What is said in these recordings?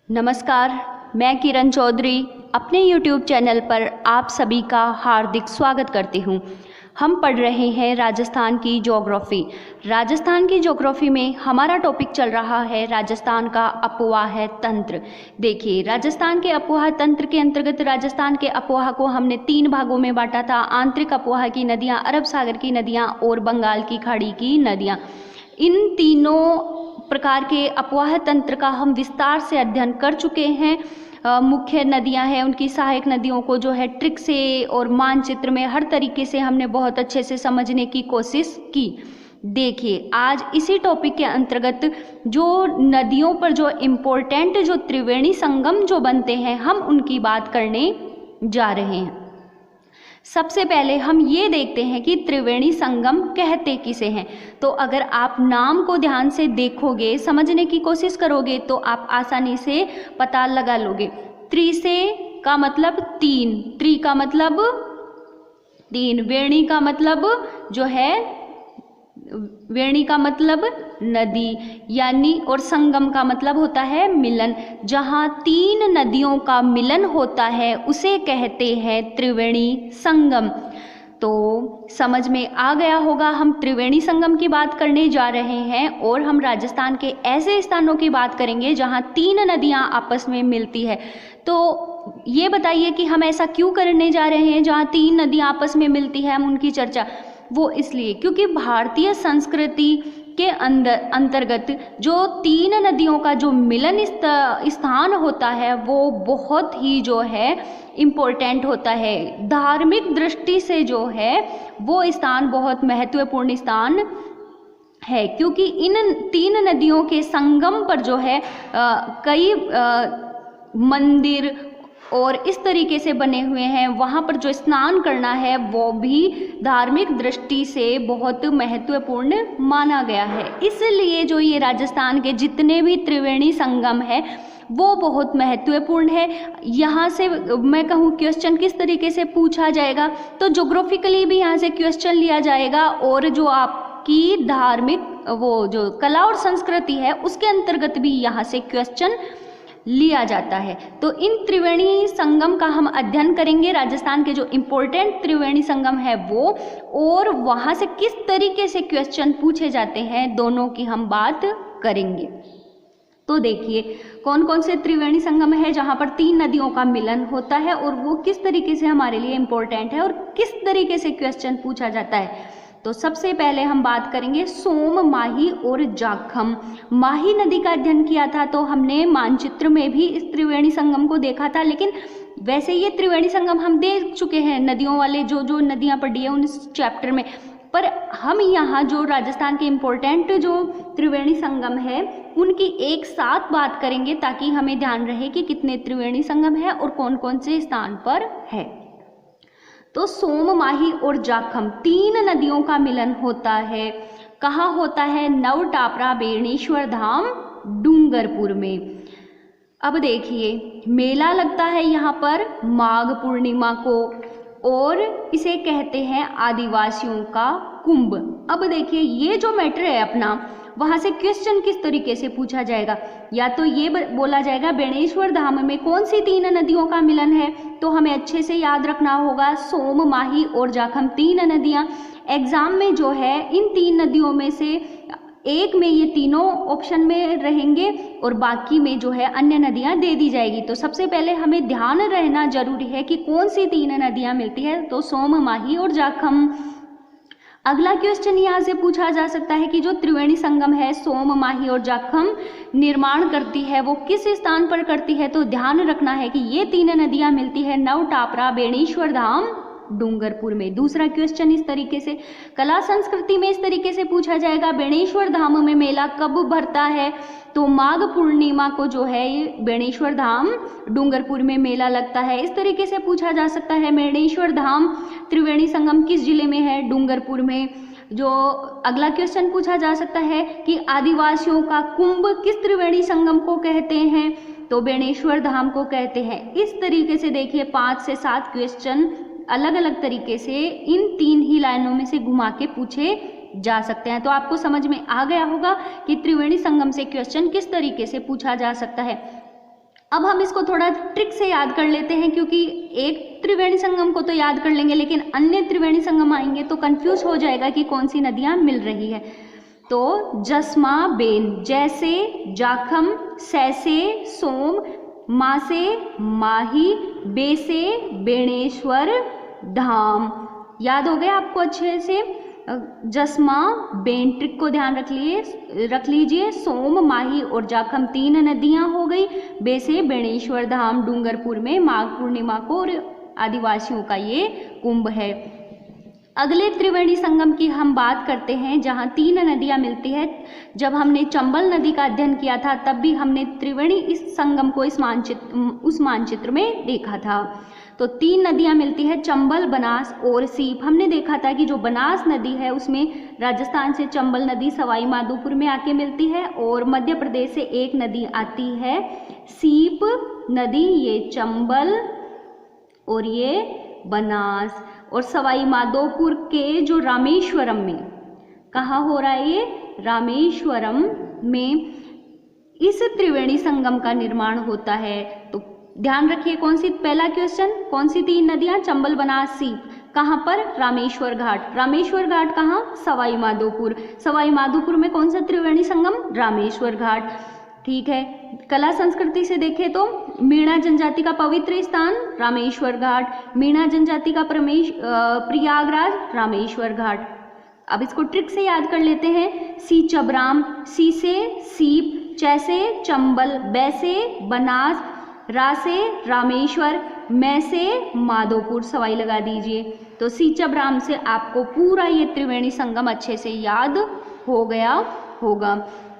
नमस्कार, मैं किरण चौधरी अपने YouTube चैनल पर आप सभी का हार्दिक स्वागत करती हूँ। हम पढ़ रहे हैं राजस्थान की ज्योग्राफी। राजस्थान की ज्योग्राफी में हमारा टॉपिक चल रहा है राजस्थान का अपवाह तंत्र। देखिए, राजस्थान के अपवाह तंत्र के अंतर्गत राजस्थान के अपवाह को हमने 3 भागों में बांटा था। आंतरिक अपवाह की नदियाँ, अरब सागर की नदियाँ और बंगाल की खाड़ी की नदियाँ। इन तीनों प्रकार के अपवाह तंत्र का हम विस्तार से अध्ययन कर चुके हैं। मुख्य नदियां हैं, उनकी सहायक नदियों को जो है ट्रिक से और मानचित्र में हर तरीके से हमने बहुत अच्छे से समझने की कोशिश की। देखिए, आज इसी टॉपिक के अंतर्गत जो नदियों पर जो इम्पोर्टेंट जो त्रिवेणी संगम जो बनते हैं, हम उनकी बात करने जा रहे हैं। सबसे पहले हम ये देखते हैं कि त्रिवेणी संगम कहते किसे हैं। तो अगर आप नाम को ध्यान से देखोगे, समझने की कोशिश करोगे, तो आप आसानी से पता लगा लोगे। त्रि से का मतलब 3, त्रि का मतलब 3, वेणी का मतलब जो है, वेणी का मतलब नदी यानी, और संगम का मतलब होता है मिलन। जहाँ 3 नदियों का मिलन होता है उसे कहते हैं त्रिवेणी संगम। तो समझ में आ गया होगा, हम त्रिवेणी संगम की बात करने जा रहे हैं और हम राजस्थान के ऐसे स्थानों की बात करेंगे जहाँ 3 नदियाँ आपस में मिलती है। तो ये बताइए कि हम ऐसा क्यों करने जा रहे हैं जहाँ 3 नदियाँ आपस में मिलती है, हम उनकी चर्चा। वो इसलिए क्योंकि भारतीय संस्कृति के अंतर्गत जो 3 नदियों का जो मिलन स्थान होता है वो बहुत ही जो है इम्पोर्टेंट होता है। धार्मिक दृष्टि से जो है वो स्थान बहुत महत्वपूर्ण स्थान है, क्योंकि इन 3 नदियों के संगम पर जो है कई मंदिर और इस तरीके से बने हुए हैं। वहाँ पर जो स्नान करना है वो भी धार्मिक दृष्टि से बहुत महत्वपूर्ण माना गया है। इसलिए जो ये राजस्थान के जितने भी त्रिवेणी संगम है वो बहुत महत्वपूर्ण है। यहाँ से मैं कहूँ क्वेश्चन किस तरीके से पूछा जाएगा, तो ज्योग्राफिकली भी यहाँ से क्वेश्चन लिया जाएगा, और जो आपकी धार्मिक वो जो कला और संस्कृति है उसके अंतर्गत भी यहाँ से क्वेश्चन लिया जाता है। तो इन त्रिवेणी संगम का हम अध्ययन करेंगे, राजस्थान के जो इम्पोर्टेंट त्रिवेणी संगम है वो, और वहाँ से किस तरीके से क्वेश्चन पूछे जाते हैं, दोनों की हम बात करेंगे। तो देखिए, कौन कौन से त्रिवेणी संगम है जहाँ पर 3 नदियों का मिलन होता है और वो किस तरीके से हमारे लिए इम्पोर्टेंट है और किस तरीके से क्वेश्चन पूछा जाता है। तो सबसे पहले हम बात करेंगे सोम, माही और जाखम। माही नदी का अध्ययन किया था तो हमने मानचित्र में भी इस त्रिवेणी संगम को देखा था, लेकिन वैसे ये त्रिवेणी संगम हम देख चुके हैं, नदियों वाले जो नदियाँ पढ़ी है उस चैप्टर में। पर हम यहाँ जो राजस्थान के इम्पोर्टेंट जो त्रिवेणी संगम है उनकी एक साथ बात करेंगे, ताकि हमें ध्यान रहे कि कितने त्रिवेणी संगम है और कौन कौन से स्थान पर है। तो सोम, माही और जाखम 3 नदियों का मिलन होता है। कहाँ होता है? नव टापरा बेणेश्वर धाम डूंगरपुर में। अब देखिए, मेला लगता है यहाँ पर माघ पूर्णिमा को, और इसे कहते हैं आदिवासियों का कुंभ। अब देखिए, ये जो मैटर है अपना, वहाँ से क्वेश्चन किस तरीके से पूछा जाएगा। या तो ये बोला जाएगा बेणेश्वर धाम में कौन सी 3 नदियों का मिलन है, तो हमें अच्छे से याद रखना होगा सोम, माही और जाखम 3 नदियाँ। एग्जाम में जो है इन 3 नदियों में से एक में ये तीनों ऑप्शन में रहेंगे और बाकी में जो है अन्य नदियाँ दे दी जाएगी। तो सबसे पहले हमें ध्यान रहना जरूरी है कि कौन सी 3 नदियाँ मिलती है, तो सोम, माही और जाखम। अगला क्वेश्चन यहाँ से पूछा जा सकता है कि जो त्रिवेणी संगम है सोम, माही और जाखम निर्माण करती है वो किस स्थान पर करती है। तो ध्यान रखना है कि ये 3 नदियाँ मिलती है नव टापरा बेणेश्वर धाम डूंगरपुर में। दूसरा क्वेश्चन इस तरीके से, कला संस्कृति में इस तरीके से पूछा जाएगा बेणेश्वर धाम में मेला कब भरता है, तो माघ पूर्णिमा को जो है ये बेणेश्वर धाम डूंगरपुर में मेला लगता है। इस तरीके से पूछा जा सकता है बेणेश्वर धाम त्रिवेणी संगम किस जिले में है, डूंगरपुर में। जो अगला क्वेश्चन पूछा जा सकता है कि आदिवासियों का कुंभ किस त्रिवेणी संगम को कहते हैं, तो बेणेश्वर धाम को कहते हैं। इस तरीके से देखिए 5 से 7 क्वेश्चन अलग अलग तरीके से इन 3 ही लाइनों में से घुमा के पूछे जा सकते हैं। तो आपको समझ में आ गया होगा कि त्रिवेणी संगम से क्वेश्चन किस तरीके से पूछा जा सकता है। अब हम इसको थोड़ा ट्रिक से याद कर लेते हैं, क्योंकि एक त्रिवेणी संगम को तो याद कर लेंगे लेकिन अन्य त्रिवेणी संगम आएंगे तो कंफ्यूज हो जाएगा कि कौन सी नदियाँ मिल रही है। तो जसमा बेन, जैसे जाखम, सैसे सोम, मासे माही, बेसे बेणेश्वर धाम। याद हो गया आपको अच्छे से? जसमा बेन ट्रिक को ध्यान रख लीजिए। सोम, माही और जाखम 3 नदियां हो गई। बेसे बेणेश्वर धाम डूंगरपुर में माघ पूर्णिमा को और आदिवासियों का ये कुंभ है। अगले त्रिवेणी संगम की हम बात करते हैं जहां 3 नदियां मिलती है। जब हमने चंबल नदी का अध्ययन किया था तब भी हमने त्रिवेणी इस संगम को उस मानचित्र में देखा था। तो 3 नदियां मिलती है, चंबल, बनास और सीप। हमने देखा था कि जो बनास नदी है उसमें राजस्थान से चंबल नदी सवाई माधोपुर में आके मिलती है और मध्य प्रदेश से एक नदी आती है सीप नदी, ये चंबल और ये बनास। और सवाई माधोपुर के जो रामेश्वरम में, कहाँ हो रहा है ये? रामेश्वरम में इस त्रिवेणी संगम का निर्माण होता है। तो ध्यान रखिए, कौन सी, पहला क्वेश्चन, कौन सी 3 नदियां? चंबल, बनास, सीप। कहाँ पर? रामेश्वर घाट। रामेश्वर घाट कहाँ? सवाई माधोपुर। सवाई माधोपुर में कौन सा त्रिवेणी संगम? रामेश्वर घाट। ठीक है। कला संस्कृति से देखें तो मीणा जनजाति का पवित्र स्थान रामेश्वर घाट, मीणा जनजाति का प्रयागराज रामेश्वर घाट। अब इसको ट्रिक से याद कर लेते हैं। सी चबराम, सी से सीप, चैसे चंबल, बैसे बनास, रा से रामेश्वर, मैं से माधोपुर। सवाई लगा दीजिए। तो सी चबराम से आपको पूरा ये त्रिवेणी संगम अच्छे से याद हो गया होगा।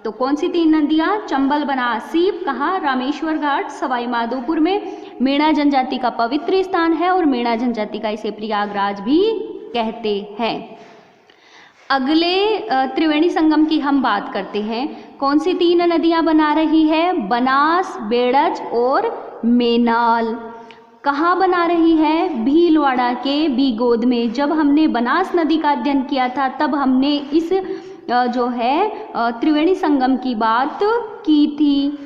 तो कौन सी 3 नदियाँ? चंबल, बनास, सीप। कहाँ? रामेश्वर घाट, सवाई माधोपुर में। मीणा जनजाति का पवित्र स्थान है और मीणा जनजाति का इसे प्रयागराज भी कहते हैं। अगले त्रिवेणी संगम की हम बात करते हैं। कौन सी 3 नदियां बना रही है? बनास, बेड़ज और मेनाल। कहाँ बना रही है? भीलवाड़ा के बीगोद में। जब हमने बनास नदी का अध्ययन किया था तब हमने इस जो है त्रिवेणी संगम की बात की थी।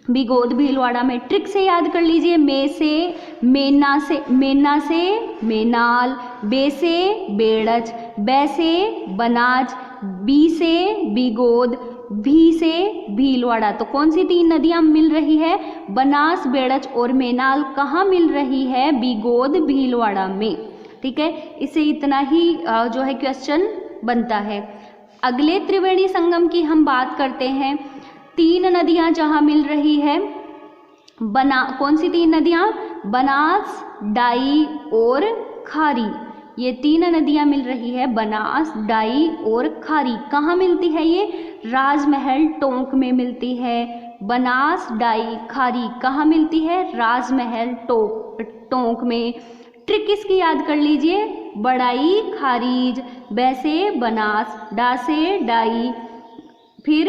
बीगोद भीलवाड़ा में। ट्रिक से याद कर लीजिए। मे से मेना से मेनाल, बे से बेड़ज, बै से बनाज, बी से बीगोद, भी से भीलवाड़ा। तो कौन सी 3 नदियां मिल रही है? बनास, बेड़ज और मेनाल। कहाँ मिल रही है? बीगोद भीलवाड़ा में। ठीक है, इससे इतना ही जो है क्वेश्चन बनता है। अगले त्रिवेणी संगम की हम बात करते हैं। 3 नदियां जहां मिल रही है, कौन सी 3 नदियां? बनास, डाई और खारी। ये 3 नदियां मिल रही है, बनास, डाई और खारी। कहाँ मिलती है ये? राजमहल टोंक में मिलती है। बनास, डाई, खारी कहाँ मिलती है? राजमहल टोंक में। ट्रिक इसकी याद कर लीजिए। बड़ाई, खारीज, बैसे बनास, डा से डाई, फिर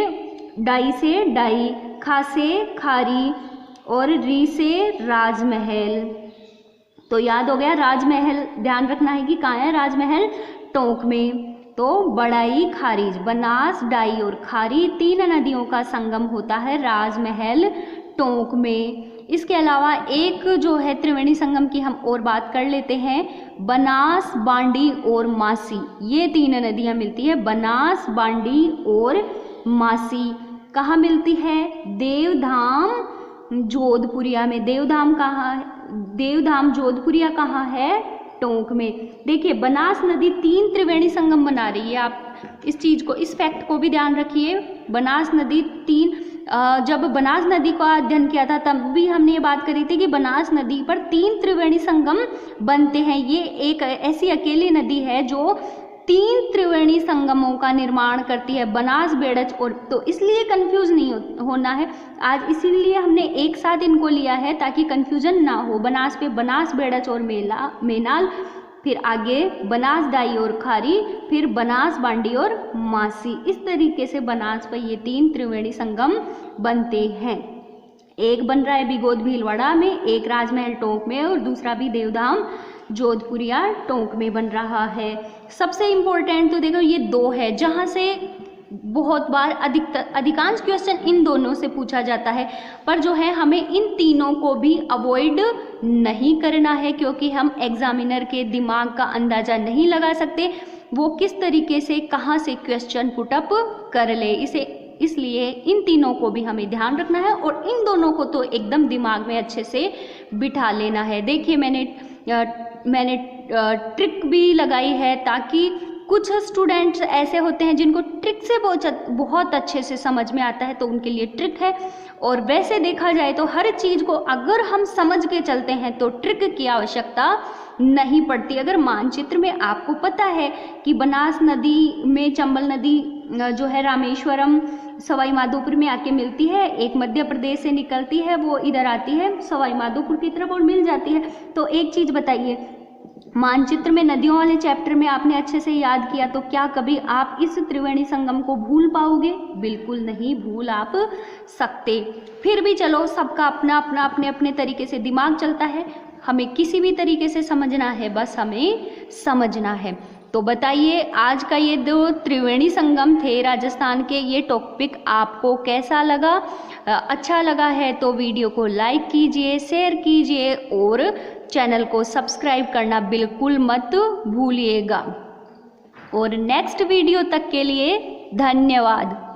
डाई से डाई, खा से खारी और री से राजमहल। तो याद हो गया राजमहल। ध्यान रखना है कि कहाँ है राजमहल? टोंक में। तो बड़ाई, खारीज, बनास, डाई और खारी 3 नदियों का संगम होता है राजमहल टोंक में। इसके अलावा एक जो है त्रिवेणी संगम की हम और बात कर लेते हैं। बनास, बांडी और मासी, ये 3 नदियां मिलती है। बनास, बांडी और मासी कहाँ मिलती है? देवधाम जोधपुरिया में। देवधाम कहाँ? देवधाम जोधपुरिया कहाँ है? टोंक में। देखिए बनास नदी 3 त्रिवेणी संगम बना रही है। आप इस चीज़ को, इस फैक्ट को भी ध्यान रखिए। बनास नदी 3, जब बनास नदी का अध्ययन किया था तब भी हमने ये बात करी थी कि बनास नदी पर 3 त्रिवेणी संगम बनते हैं। ये एक ऐसी अकेली नदी है जो 3 त्रिवेणी संगमों का निर्माण करती है, बनास, बेड़ज और। तो इसलिए कंफ्यूज नहीं होना है आज, इसीलिए हमने एक साथ इनको लिया है ताकि कंफ्यूजन ना हो। बनास पे बनास, बेड़ज और मेनाल, फिर आगे बनास, डाई और खारी, फिर बनास, बांडी और मासी। इस तरीके से बनास पर ये 3 त्रिवेणी संगम बनते हैं। एक बन रहा है बीगोद भीलवाड़ा में, एक राजमहल टोंक में और दूसरा भी देवधाम जोधपुरिया टोंक में बन रहा है। सबसे इम्पोर्टेंट तो देखो ये 2 है जहाँ से बहुत बार अधिकांश क्वेश्चन इन दोनों से पूछा जाता है, पर जो है हमें इन तीनों को भी अवॉइड नहीं करना है, क्योंकि हम एग्जामिनर के दिमाग का अंदाज़ा नहीं लगा सकते वो किस तरीके से कहाँ से क्वेश्चन पुटअप कर ले। इसलिए इन तीनों को भी हमें ध्यान रखना है और इन दोनों को तो एकदम दिमाग में अच्छे से बिठा लेना है। देखिए मैंने ट्रिक भी लगाई है, ताकि कुछ स्टूडेंट्स ऐसे होते हैं जिनको ट्रिक से बहुत अच्छे से समझ में आता है, तो उनके लिए ट्रिक है। और वैसे देखा जाए तो हर चीज़ को अगर हम समझ के चलते हैं तो ट्रिक की आवश्यकता नहीं पड़ती। अगर मानचित्र में आपको पता है कि बनास नदी में चंबल नदी जो है रामेश्वरम सवाई माधोपुर में आके मिलती है, एक मध्य प्रदेश से निकलती है, वो इधर आती है सवाई माधोपुर की तरफ और मिल जाती है। तो एक चीज़ बताइए, मानचित्र में नदियों वाले चैप्टर में आपने अच्छे से याद किया तो क्या कभी आप इस त्रिवेणी संगम को भूल पाओगे? बिल्कुल नहीं भूल आप सकते। फिर भी चलो, सबका अपना अपना अपने अपने तरीके से दिमाग चलता है, हमें किसी भी तरीके से समझना है, बस हमें समझना है। तो बताइए, आज का ये 2 त्रिवेणी संगम थे राजस्थान के, ये टॉपिक आपको कैसा लगा? अच्छा लगा है तो वीडियो को लाइक कीजिए, शेयर कीजिए और चैनल को सब्सक्राइब करना बिल्कुल मत भूलिएगा। और नेक्स्ट वीडियो तक के लिए धन्यवाद।